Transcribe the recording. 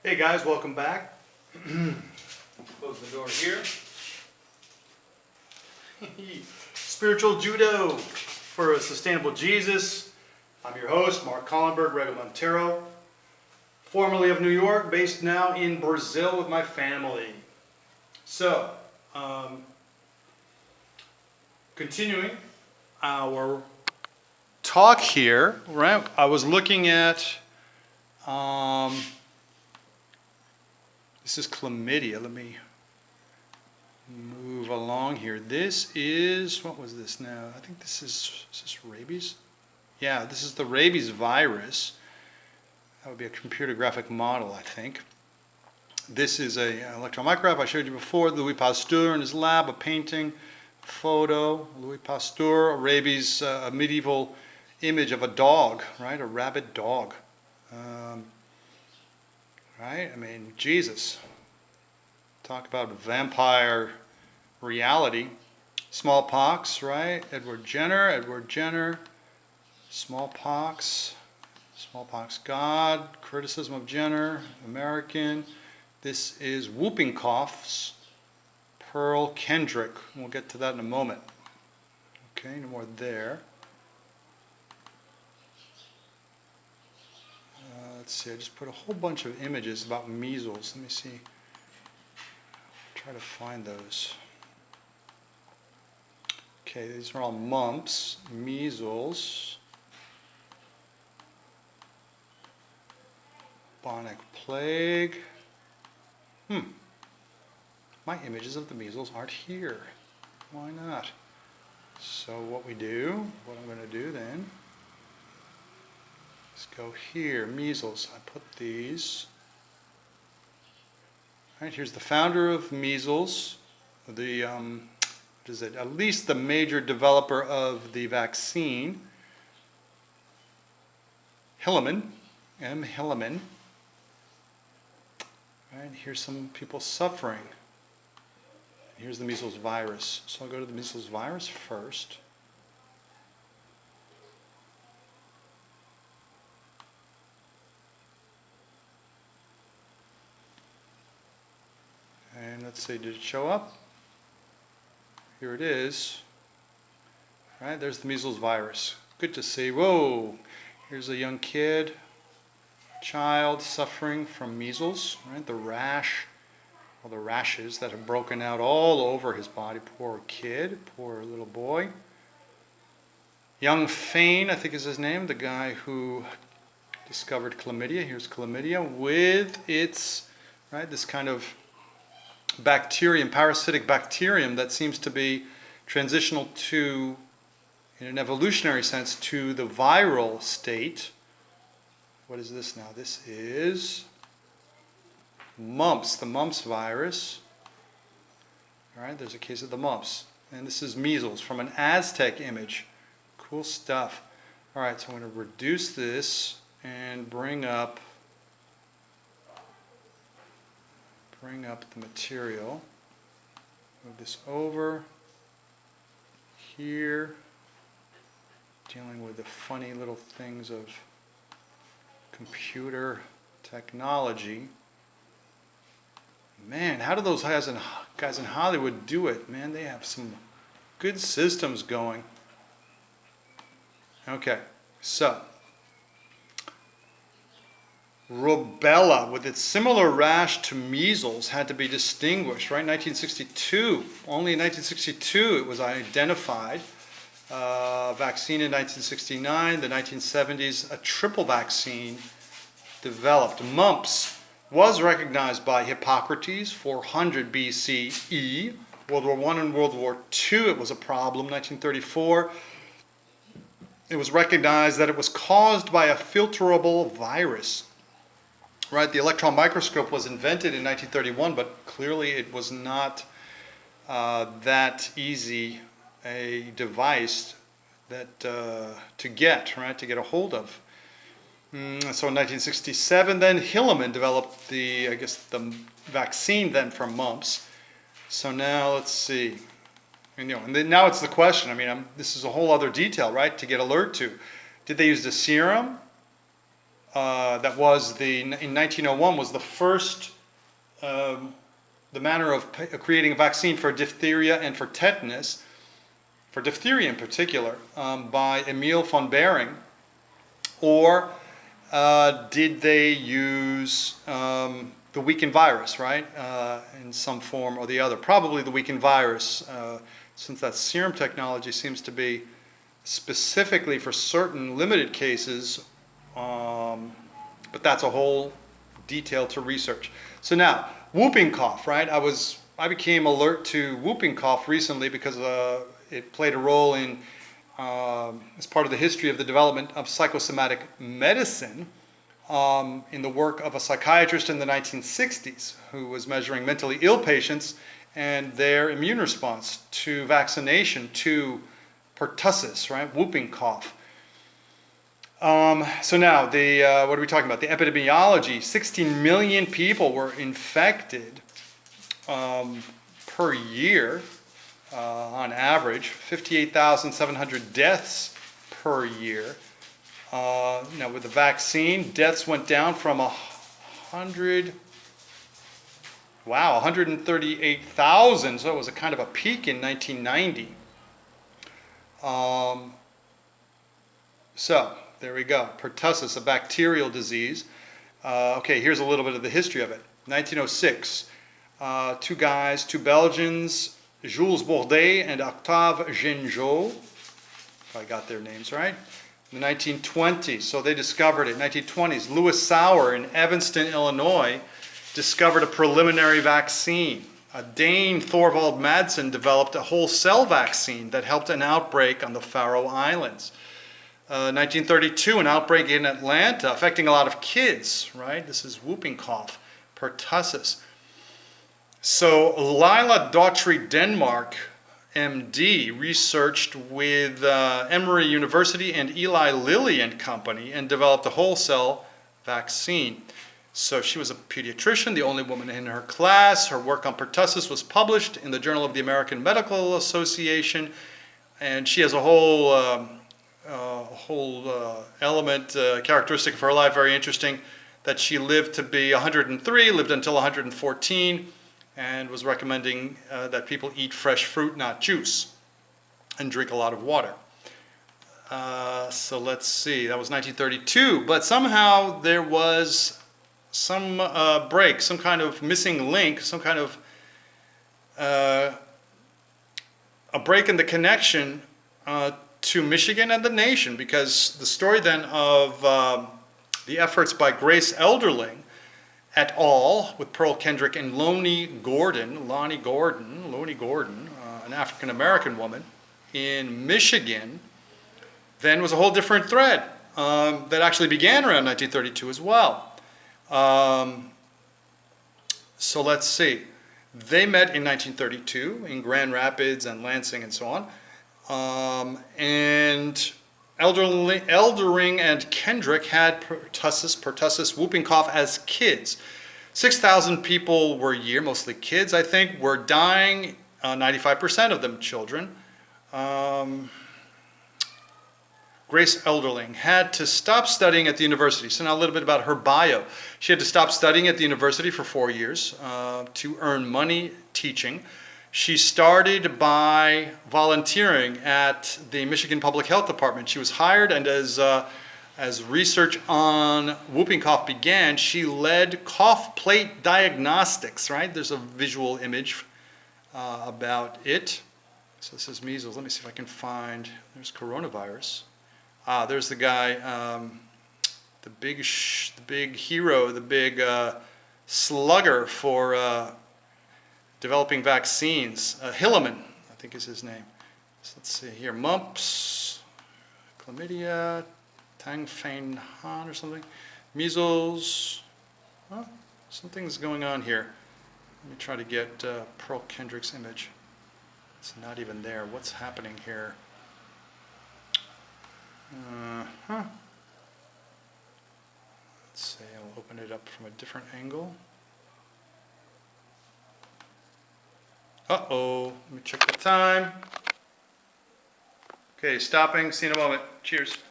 Hey guys, welcome back. Close the door here. Spiritual Judo for a Sustainable Jesus. I'm your host, Mark Collenberg, Rego-Monteiro. Formerly of New York, based now in Brazil with my family. So, continuing our talk here, right? I was looking at this is chlamydia. Let me move along here. This is, what was this now? I think is this rabies? Yeah, this is the rabies virus. That would be a computer graphic model, I think. This is an electron micrograph I showed you before. Louis Pasteur in his lab, a painting, photo. Louis Pasteur, a rabies, a medieval image of a dog, right? A rabid dog. Right? I mean, Jesus. Talk about vampire reality. Smallpox, right? Edward Jenner. Smallpox God, criticism of Jenner, American. This is whooping coughs. Pearl Kendrick. We'll get to that in a moment. Okay, no more there. Let's see, I just put a whole bunch of images about measles. Let me see. Try to find those. Okay, these are all mumps, measles, bubonic plague. My images of the measles aren't here. Why not? So what I'm going to do then, let's go here, measles. I put these. All right, here's the founder of measles, the what is it? At least the major developer of the vaccine, Hilleman, M. Hilleman. All right, here's some people suffering. Here's the measles virus. So I'll go to the measles virus first. And let's see, did it show up? Here it is. All right, there's the measles virus. Good to see. Whoa, here's a young child suffering from measles, right? The rash, or the rashes that have broken out all over his body. Poor kid, poor little boy. Young Fane, I think is his name, the guy who discovered chlamydia. Here's chlamydia with its, right, this kind of bacterium, parasitic bacterium that seems to be transitional to, in an evolutionary sense, to the viral state. What is this now? This is mumps, the mumps virus. All right, there's a case of the mumps. And this is measles from an Aztec image. Cool stuff. All right, so I'm going to reduce this and bring up the material. Move this over here. Dealing with the funny little things of computer technology. Man, how do those guys in Hollywood do it? Man, they have some good systems going. Okay, so rubella, with its similar rash to measles, had to be distinguished, right? 1962, only in 1962 it was identified. Vaccine in 1969, the 1970s, a triple vaccine developed. Mumps was recognized by Hippocrates, 400 BCE. World War I and World War II, it was a problem. 1934, it was recognized that it was caused by a filterable virus. Right, the electron microscope was invented in 1931, but clearly it was not that easy a device that to get a hold of. So in 1967, then Hilleman developed the vaccine then for mumps. So now let's see, and then now it's the question. I mean, this is a whole other detail, right? To get alert to, did they use the serum that was in 1901 was the first, the manner of creating a vaccine for diphtheria and for tetanus, for diphtheria in particular, by Emil von Behring? Or did they use the weakened virus, right, in some form or the other? Probably the weakened virus, since that serum technology seems to be specifically for certain limited cases, but that's a whole detail to research. So now, whooping cough, right? I became alert to whooping cough recently because it played a role in as part of the history of the development of psychosomatic medicine, in the work of a psychiatrist in the 1960s who was measuring mentally ill patients and their immune response to vaccination, to pertussis, right, whooping cough. So now, what are we talking about? The epidemiology. 16 million people were infected per year, on average. 58,700 deaths per year. Now, with the vaccine, deaths went down from 138,000, so it was a kind of a peak in 1990. So, there we go. Pertussis, a bacterial disease. Okay, here's a little bit of the history of it. 1906, two guys, two Belgians, Jules Bordet and Octave Gengeot, if I got their names right, in the 1920s. So they discovered it. 1920s, Louis Sauer in Evanston, Illinois, discovered a preliminary vaccine. A Dane, Thorvald Madsen, developed a whole cell vaccine that helped an outbreak on the Faroe Islands. 1932, an outbreak in Atlanta affecting a lot of kids, right? This is whooping cough, pertussis. So Lila Daughtry Denmark, MD, researched with Emory University and Eli Lilly and Company and developed a whole cell vaccine. So she was a pediatrician, the only woman in her class. Her work on pertussis was published in the Journal of the American Medical Association, and she has a whole characteristic of her life, very interesting, that she lived to be 103, lived until 114, and was recommending that people eat fresh fruit, not juice, and drink a lot of water. So let's see, that was 1932, but somehow there was some break, some kind of missing link, some kind of a break in the connection to Michigan and the nation, because the story then of the efforts by Grace Elderling et al. With Pearl Kendrick and Lonnie Gordon, an African-American woman in Michigan, then was a whole different thread that actually began around 1932 as well. So let's see. They met in 1932 in Grand Rapids and Lansing and so on. And Eldering and Kendrick had pertussis, whooping cough as kids. 6,000 people per year, mostly kids, I think, were dying, 95% of them children. Grace Elderling had to stop studying at the university. So now a little bit about her bio. She had to stop studying at the university for 4 years to earn money teaching. She started by volunteering at the Michigan Public Health Department. She was hired, and as research on whooping cough began, she led cough plate diagnostics, right? There's a visual image about it. So this is measles. Let me see if I can find, there's coronavirus. There's the guy, the big hero, the big slugger for developing vaccines. Hilleman, I think is his name. So let's see here, mumps, chlamydia, Tang Fein Han or something, measles. Oh, something's going on here. Let me try to get Pearl Kendrick's image. It's not even there. What's happening here? Let's see, I'll open it up from a different angle. Uh-oh, let me check the time. Okay, stopping, see you in a moment. Cheers.